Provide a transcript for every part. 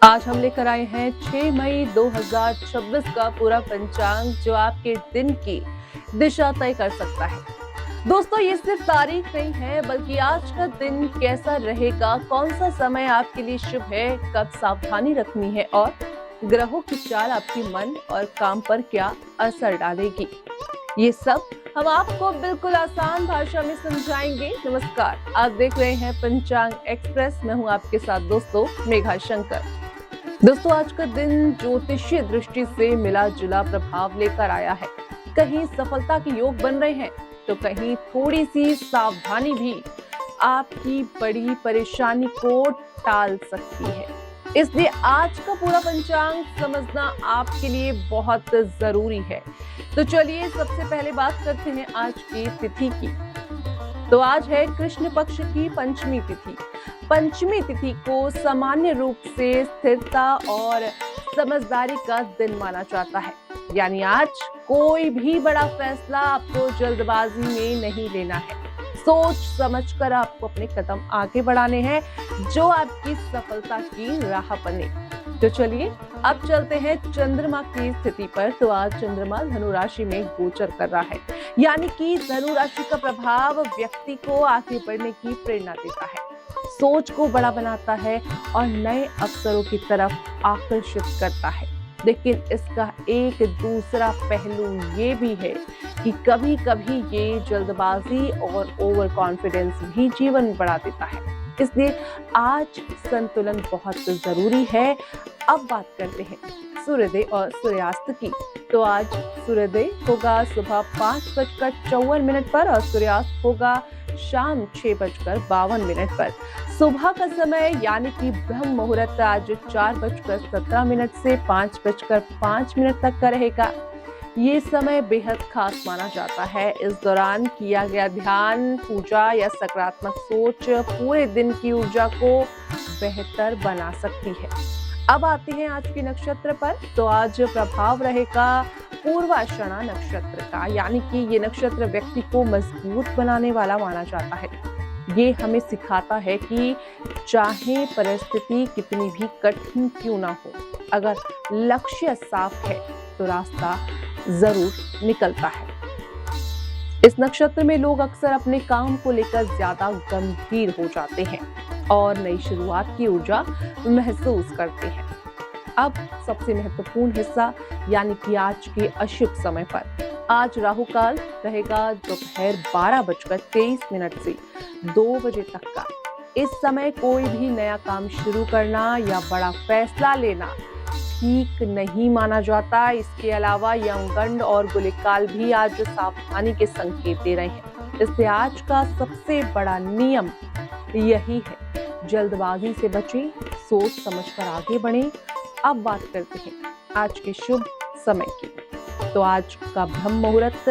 आज हम लेकर आए हैं 6 मई 2026 का पूरा पंचांग जो आपके दिन की दिशा तय कर सकता है। दोस्तों, ये सिर्फ तारीख नहीं है बल्कि आज का दिन कैसा रहेगा, कौन सा समय आपके लिए शुभ है, कब सावधानी रखनी है और ग्रहों की चाल आपकी मन और काम पर क्या असर डालेगी। ये सब हम आपको बिल्कुल आसान भाषा में समझाएंगे। नमस्कार, आप देख रहे हैं पंचांग एक्सप्रेस। मैं हूं आपके साथ दोस्तों मेघा शंकर। दोस्तों, आज का दिन ज्योतिषीय दृष्टि से मिला जुला प्रभाव लेकर आया है। कहीं सफलता के योग बन रहे हैं तो कहीं थोड़ी सी सावधानी भी आपकी बड़ी परेशानी को टाल सकती है। इसलिए आज का पूरा पंचांग समझना आपके लिए बहुत जरूरी है। तो चलिए सबसे पहले बात करते हैं आज की तिथि की। तो आज है कृष्ण पक्ष की पंचमी तिथि। पंचमी तिथि को सामान्य रूप से स्थिरता और समझदारी का दिन माना जाता है। यानी आज कोई भी बड़ा फैसला आपको जल्दबाजी में नहीं लेना है। सोच समझकर आपको अपने कदम आगे बढ़ाने हैं जो आपकी सफलता की राह बने। तो चलिए अब चलते हैं चंद्रमा की स्थिति पर। तो आज चंद्रमा धनु राशि में गोचर कर रहा है, यानी कि धनु राशि का प्रभाव व्यक्ति को आगे बढ़ने की प्रेरणा देता है, सोच को बड़ा बनाता है और नए अवसरों की तरफ आकर्षित करता है। लेकिन इसका एक दूसरा पहलू ये भी है कि कभी कभी ये जल्दबाजी और ओवर कॉन्फिडेंस भी जीवन बढ़ा देता है। इसलिए आज संतुलन बहुत जरूरी है। अब बात करते हैं सूर्योदय और सूर्यास्त की। तो आज सूर्योदय होगा सुबह 5:54 पर और सूर्यास्त होगा शाम 6:52 पर। सुबह का समय यानी कि ब्रह्म मुहूर्त आज 4:17 से 5:05 तक का रहेगा। ये समय बेहद खास माना जाता है। इस दौरान किया गया ध्यान, पूजा या सकारात्मक सोच पूरे दिन की ऊर्जा को बेहतर बना सकती है। अब आते हैं आज के नक्षत्र पर। तो आज प्रभाव रहेगा पूर्वाषाढ़ा नक्षत्र का, यानी कि ये नक्षत्र व्यक्ति को मजबूत बनाने वाला माना जाता है। ये हमें सिखाता है कि चाहे परिस्थिति कितनी भी कठिन क्यों ना हो, अगर लक्ष्य साफ है तो रास्ता जरूर निकलता है। इस नक्षत्र में लोग अक्सर अपने काम को लेकर ज्यादा गंभीर हो जाते हैं और नई शुरुआत की ऊर्जा महसूस करते हैं। अब सबसे महत्वपूर्ण हिस्सा यानी कि आज के अशुभ समय पर। आज राहु काल रहेगा दोपहर 12:23 से 2 बजे तक का। इस समय कोई भी नया काम शुरू करना या बड़ा फैसला लेना ठीक नहीं माना जाता। इसके अलावा यमगंड और गुलिकाल भी आज सावधानी के संकेत दे रहे हैं। इसलिए आज का सबसे बड़ा नियम यही है, जल्दबाजी से बचें, सोच समझकर आगे बढ़ें। अब बात करते हैं आज के शुभ समय की। तो आज का ब्रह्म मुहूर्त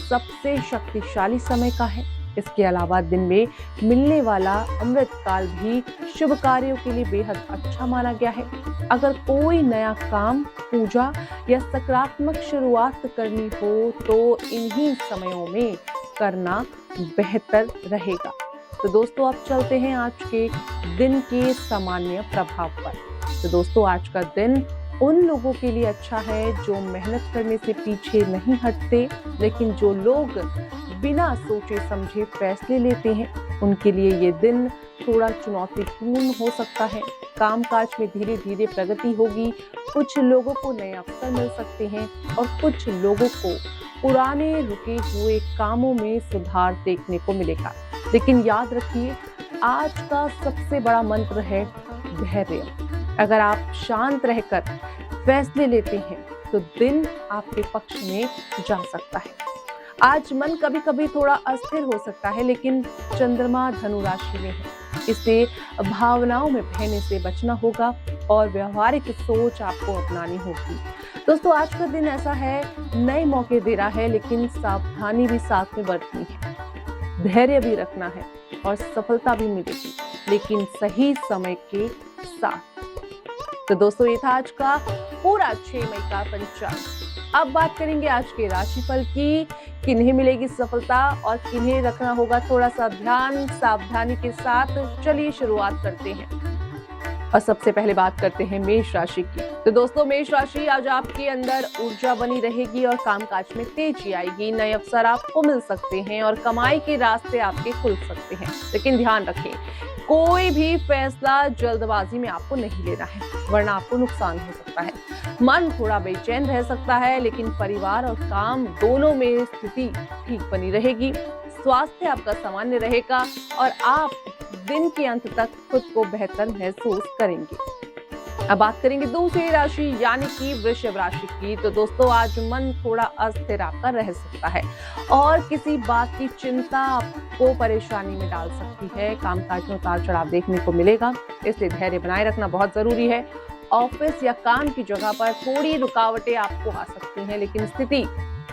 सबसे शक्तिशाली समय का है। इसके अलावा दिन में मिलने वाला अमृत काल भी शुभ कार्यों के लिए बेहद अच्छा माना गया है। अगर कोई नया काम, पूजा या सकारात्मक शुरुआत करनी हो तो इन्हीं समयों में करना बेहतर रहेगा। तो दोस्तों, अब चलते हैं आज के दिन के सामान्य प्रभाव पर। तो दोस्तों, आज का दिन उन लोगों के लिए अच्छा है जो मेहनत करने से पीछे नहीं हटते, लेकिन जो लोग बिना सोचे समझे फैसले लेते हैं उनके लिए ये दिन थोड़ा चुनौतीपूर्ण हो सकता है। कामकाज में धीरे धीरे प्रगति होगी, कुछ लोगों को नए अवसर मिल सकते हैं और कुछ लोगों को पुराने रुके हुए कामों में सुधार देखने को मिलेगा। लेकिन याद रखिए, आज का सबसे बड़ा मंत्र है धैर्य। अगर आप शांत रहकर फैसले लेते हैं तो दिन आपके पक्ष में जा सकता है। आज मन कभी कभी थोड़ा अस्थिर हो सकता है, लेकिन चंद्रमा धनु राशि में है, इससे भावनाओं में बहने से बचना होगा और व्यवहारिक सोच आपको अपनानी होगी। दोस्तों, आज का दिन ऐसा है, नए मौके दे रहा है, लेकिन सावधानी भी साथ में बरतनी है। धैर्य भी रखना है और सफलता भी मिलेगी, लेकिन सही समय के साथ। तो दोस्तों, ये था आज का पूरा 6 मई का पंचांग। अब बात करेंगे आज के राशिफल की। किन्हें मिलेगी सफलता और किन्हें रखना होगा थोड़ा सा ध्यान सावधानी के साथ। चलिए शुरुआत करते हैं। और सबसे पहले बात करते हैं मेष राशि की। तो दोस्तों मेष राशि, आज आपके अंदर ऊर्जा बनी रहेगी और कामकाज में तेजी आएगी। नए अवसर आपको मिल सकते हैं और कमाई के रास्ते आपके खुल सकते हैं। लेकिन ध्यान रखें, कोई भी फैसला जल्दबाजी में आपको नहीं लेना है, वरना आपको नुकसान हो सकता है। मन थोड़ा बेचैन रह सकता है, लेकिन परिवार और काम दोनों में स्थिति ठीक बनी रहेगी। स्वास्थ्य आपका सामान्य रहेगा और आप दिन के अंत तक खुद को बेहतर महसूस करेंगे। अब बात करेंगे दूसरी राशि यानी कि वृषभ राशि की। तो दोस्तों आज मन थोड़ा अस्थिर आपका रह सकता है और किसी बात की चिंता आपको परेशानी में डाल सकती है। कामकाज में उतार चढ़ाव देखने को मिलेगा, इसलिए धैर्य बनाए रखना बहुत जरूरी है। ऑफिस या काम की जगह पर थोड़ी रुकावटें आपको आ सकती हैं, लेकिन स्थिति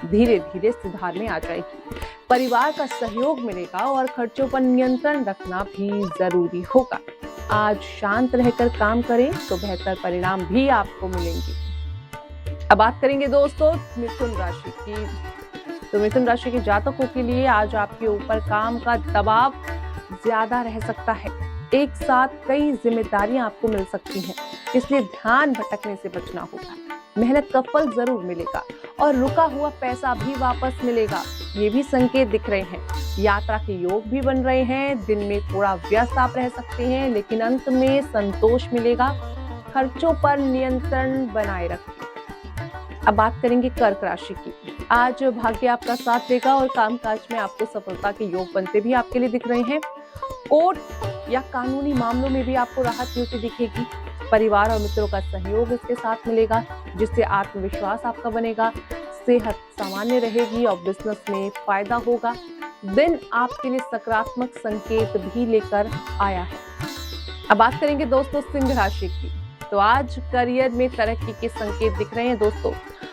धीरे धीरे सुधार में आ जाएगी। परिवार का सहयोग मिलेगा और खर्चों पर नियंत्रण रखना भी जरूरी होगा। आज शांत रहकर काम करें तो बेहतर परिणाम भी आपको मिलेंगे। अब बात करेंगे दोस्तों मिथुन राशि की। तो मिथुन राशि के जातकों के लिए आज आपके ऊपर काम का दबाव ज्यादा रह सकता है। एक साथ कई जिम्मेदारियां आपको मिल सकती हैं, इसलिए ध्यान भटकने से बचना होगा। मेहनत का फल जरूर मिलेगा और रुका हुआ पैसा भी वापस मिलेगा, ये भी संकेत दिख रहे हैं। यात्रा के योग भी बन रहे हैं। दिन में थोड़ा व्यस्त आप रह सकते हैं, लेकिन अंत में संतोष मिलेगा। खर्चों पर नियंत्रण बनाए रखें। अब बात करेंगे कर्क राशि की। आज भाग्य आपका साथ देगा और कामकाज में आपको सफलता के योग बनते भी आपके लिए दिख रहे हैं। कोर्ट या कानूनी मामलों में भी आपको राहत मिलती दिखेगी। परिवार और मित्रों का सहयोग इसके साथ मिलेगा, जिससे आत्मविश्वास आपका बनेगा। सेहत सामान्य रहेगी और बिजनेस में फायदा होगा। दिन आपके लिए सकारात्मक संकेत भी लेकर आया है। अब बात करेंगे दोस्तों सिंह राशि की। तो आज करियर में तरक्की के संकेत दिख रहे हैं दोस्तों,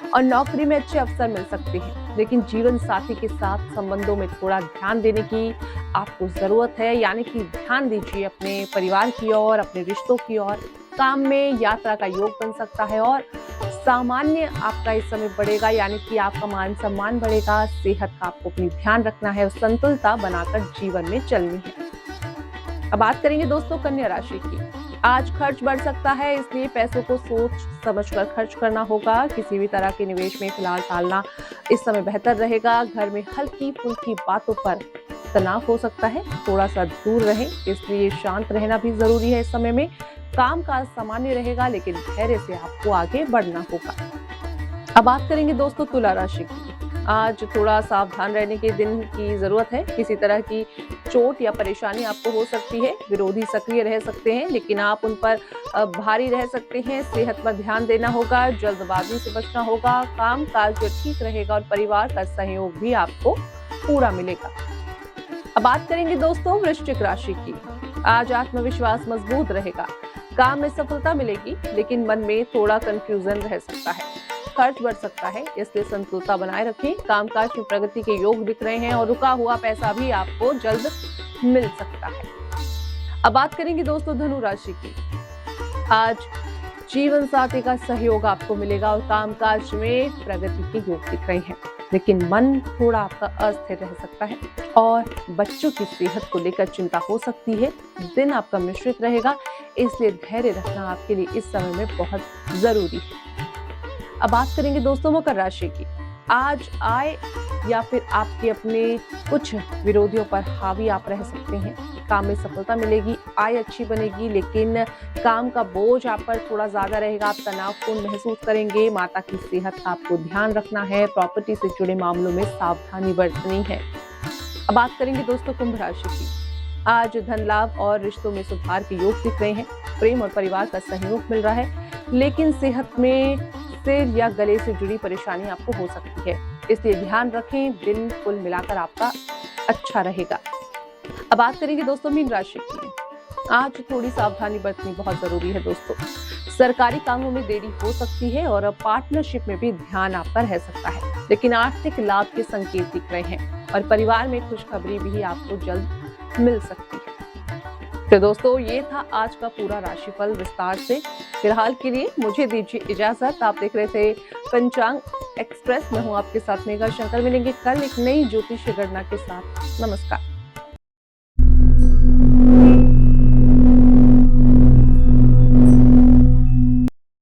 और नौकरी में अच्छे अवसर मिल सकते हैं। लेकिन जीवन साथी के साथ संबंधों में थोड़ा ध्यान देने की आपको जरूरत है, यानी कि ध्यान दीजिए अपने परिवार की ओर, अपने रिश्तों की ओर। काम में यात्रा का योग बन सकता है और सामान्य आपका इस समय बढ़ेगा, यानी कि आपका मान सम्मान बढ़ेगा। सेहत का आपको अपनी ध्यान रखना है और संतुलितता बनाकर जीवन में चलनी है। अब बात करेंगे दोस्तों कन्या राशि की। आज खर्च बढ़ सकता है, इसलिए पैसों को सोच समझकर खर्च करना होगा। किसी भी तरह के निवेश में फिलहाल टालना इस समय बेहतर रहेगा। घर में हल्की फुल्की बातों पर तनाव हो सकता है, थोड़ा सा दूर रहें, इसलिए शांत रहना भी जरूरी है। इस समय में काम काज सामान्य रहेगा, लेकिन धैर्य से आपको आगे बढ़ना होगा। अब बात करेंगे दोस्तों तुला राशि की। आज थोड़ा सावधान रहने के दिन की जरूरत है। किसी तरह की चोट या परेशानी आपको हो सकती है। विरोधी सक्रिय रह सकते हैं, लेकिन आप उन पर भारी रह सकते हैं। सेहत पर ध्यान देना होगा, जल्दबाजी से बचना होगा। काम काज जो ठीक रहेगा और परिवार का सहयोग भी आपको पूरा मिलेगा। अब बात करेंगे दोस्तों वृश्चिक राशि की। आज आत्मविश्वास मजबूत रहेगा, काम में सफलता मिलेगी, लेकिन मन में थोड़ा कंफ्यूजन रह सकता है। खर्च बढ़ सकता है, इसलिए संतुलितता बनाए रखें। कामकाज में प्रगति के योग दिख रहे हैं और रुका हुआ पैसा भी आपको जल्द मिल सकता है। अब बात करेंगे दोस्तों धनु राशि की। आज जीवन साथी का सहयोग आपको मिलेगा और कामकाज में प्रगति के योग दिख रहे हैं, लेकिन मन थोड़ा आपका अस्थिर रह सकता है और बच्चों की सेहत को लेकर चिंता हो सकती है। दिन आपका मिश्रित रहेगा, इसलिए धैर्य रखना आपके लिए इस समय में बहुत जरूरी है। अब बात करेंगे दोस्तों मकर राशि की। आज आय या फिर आपके अपने कुछ विरोधियों पर हावी आप रह सकते हैं। काम में सफलता मिलेगी, आय अच्छी बनेगी, लेकिन काम का बोझ आप पर थोड़ा ज्यादा रहेगा। आप तनावपूर्ण महसूस करेंगे। माता की सेहत का आपको ध्यान रखना है। प्रॉपर्टी से जुड़े मामलों में सावधानी बरतनी है। अब बात करेंगे दोस्तों कुंभ राशि की। आज धन लाभ और रिश्तों में सुधार के योग दिख रहे हैं। प्रेम और परिवार का सहयोग मिल रहा है, लेकिन सेहत में सिर या गले से जुड़ी परेशानी आपको हो सकती है, इसलिए ध्यान रखें। दिन कुल मिलाकर आपका अच्छा रहेगा। अब बात करेंगे दोस्तों मीन राशि की। आज थोड़ी सावधानी बरतनी बहुत जरूरी है दोस्तों। सरकारी कामों में देरी हो सकती है और पार्टनरशिप में भी ध्यान आपका रह सकता है, लेकिन आर्थिक लाभ के संकेत दिख रहे हैं और परिवार में खुशखबरी भी आपको जल्द मिल सकती है। तो दोस्तों ये था आज का पूरा राशिफल विस्तार से। फिलहाल के लिए मुझे दीजिए इजाजत। आप देख रहे थे पंचांग एक्सप्रेस। मैं हूँ आपके साथ मेघा शंकर। मिलेंगे कल एक नई ज्योतिष गणना के साथ। नमस्कार।